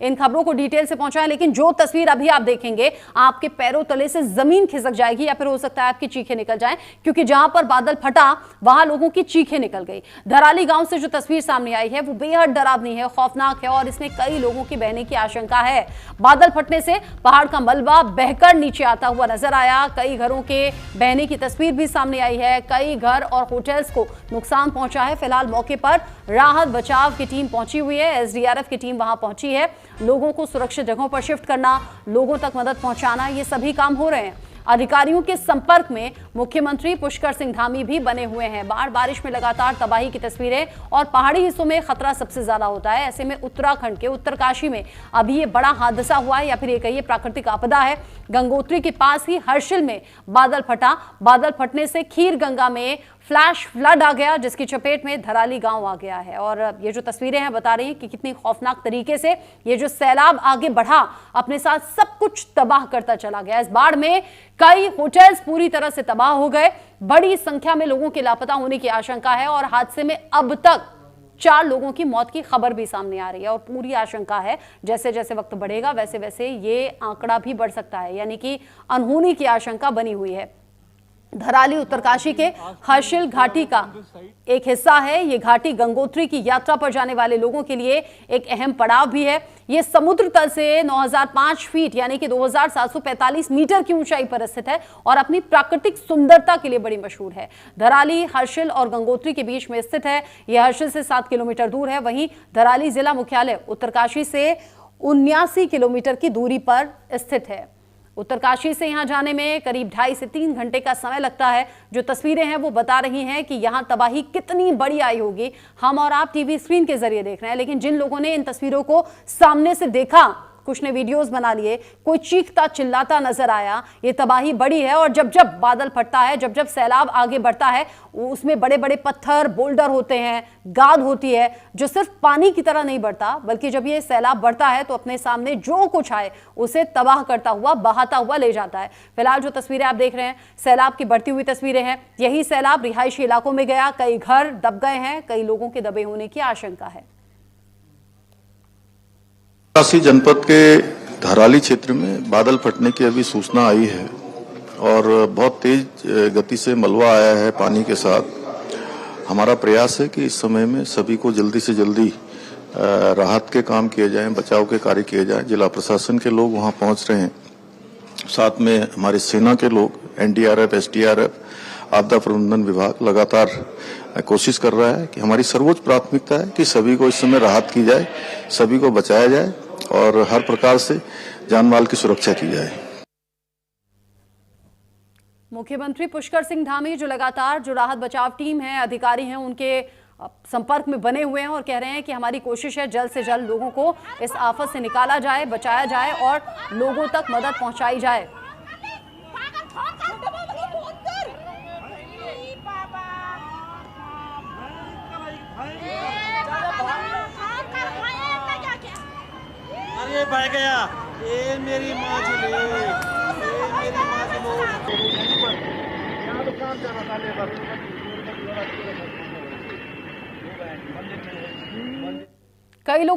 इन खबरों को डिटेल से पहुंचाएं, लेकिन जो तस्वीर अभी आप देखेंगे आपके पैरों तले से जमीन खिसक जाएगी या फिर हो सकता है आपकी चीखें निकल जाएं, क्योंकि जहां पर बादल फटा वहां लोगों की चीखें निकल गई। धराली गांव से जो तस्वीर सामने आई है वो बेहद डरावनी है, खौफनाक है और इसमें कई लोगों की बहने की आशंका है। बादल फटने से पहाड़ का मलबा बहकर नीचे आता हुआ नजर आया। कई घरों के बहने की तस्वीर भी सामने आई है। कई घर और होटल्स को नुकसान पहुंचा है। फिलहाल मौके पर राहत बचाव की टीम पहुंची हुई है, एसडीआरएफ की टीम वहां पहुंची है। लोगों को सुरक्षित जगहों पर शिफ्ट करना, लोगों तक मदद पहुंचाना, ये सभी काम हो रहे हैं। अधिकारियों के संपर्क में मुख्यमंत्री पुष्कर सिंह धामी भी बने हुए हैं। बारिश में लगातार तबाही की तस्वीरें और पहाड़ी हिस्सों में खतरा सबसे ज्यादा होता है। ऐसे में उत्तराखंड के उत्तरकाशी में अभी ये बड़ा हादसा हुआ है या फिर ये कहिए प्राकृतिक आपदा है। गंगोत्री के पास ही हर्षिल में बादल फटा। बादल फटने से खीर गंगा में फ्लैश फ्लड आ गया, जिसकी चपेट में धराली गांव आ गया है। और ये जो तस्वीरें हैं बता रही हैं कि कितनी खौफनाक तरीके से ये जो सैलाब आगे बढ़ा, अपने साथ सब कुछ तबाह करता चला गया। इस बाढ़ में कई होटल्स पूरी तरह से तबाह हो गए। बड़ी संख्या में लोगों के लापता होने की आशंका है और हादसे में अब तक 4 लोगों की मौत की खबर भी सामने आ रही है और पूरी आशंका है जैसे जैसे वक्त बढ़ेगा वैसे वैसे ये आंकड़ा भी बढ़ सकता है, यानी कि अनहोनी की आशंका बनी हुई है। धराली उत्तरकाशी के हर्षिल घाटी का एक हिस्सा है। ये घाटी गंगोत्री की यात्रा पर जाने वाले लोगों के लिए एक अहम पड़ाव भी है। ये समुद्र तल से 9005 फीट यानी कि 2745 मीटर की ऊंचाई पर स्थित है और अपनी प्राकृतिक सुंदरता के लिए बड़ी मशहूर है। धराली हर्षिल और गंगोत्री के बीच में स्थित है। यह हर्षिल से 7 किलोमीटर दूर है। वहीं धराली जिला मुख्यालय उत्तरकाशी से 79 किलोमीटर की दूरी पर स्थित है। उत्तरकाशी से यहां जाने में करीब 2.5 से 3 घंटे का समय लगता है। जो तस्वीरें हैं वो बता रही हैं कि यहां तबाही कितनी बड़ी आई होगी। हम और आप टीवी स्क्रीन के जरिए देख रहे हैं, लेकिन जिन लोगों ने इन तस्वीरों को सामने से देखा, कुछ ने वीडियोस बना लिए, कोई चीखता चिल्लाता नजर आया। ये तबाही बड़ी है और जब जब बादल फटता है, जब जब सैलाब आगे बढ़ता है, उसमें बड़े बड़े पत्थर, बोल्डर होते हैं, गाद होती है, जो सिर्फ पानी की तरह नहीं बढ़ता, बल्कि जब ये सैलाब बढ़ता है तो अपने सामने जो कुछ आए उसे तबाह करता हुआ, बहाता हुआ ले जाता है। फिलहाल जो तस्वीरें आप देख रहे हैं सैलाब की बढ़ती हुई तस्वीरें हैं। यही सैलाब रिहायशी इलाकों में गया, कई घर दब गए हैं, कई लोगों के दबे होने की आशंका है। उत्तरकाशी जनपद के धराली क्षेत्र में बादल फटने की अभी सूचना आई है और बहुत तेज गति से मलबा आया है पानी के साथ। हमारा प्रयास है कि इस समय में सभी को जल्दी से जल्दी राहत के काम किए जाएं, बचाव के कार्य किए जाएं। जिला प्रशासन के लोग वहां पहुंच रहे हैं, साथ में हमारे सेना के लोग, एनडीआरएफ, एसडीआरएफ, आपदा प्रबंधन विभाग लगातार कोशिश कर रहा है कि हमारी सर्वोच्च प्राथमिकता है कि सभी को इस समय राहत की जाए, सभी को बचाया जाए और हर प्रकार से जान माल की सुरक्षा की जाए। मुख्यमंत्री पुष्कर सिंह धामी जो लगातार जो राहत बचाव टीम है, अधिकारी हैं, उनके संपर्क में बने हुए हैं और कह रहे हैं कि हमारी कोशिश है जल्द से जल्द लोगों को इस आफत से निकाला जाए, बचाया जाए और लोगों तक मदद पहुंचाई जाए। अरे भाई गया, ये मेरी माँ चले, ये मेरी माँ चलो। यहाँ तो काम चल रहा था, कई लोग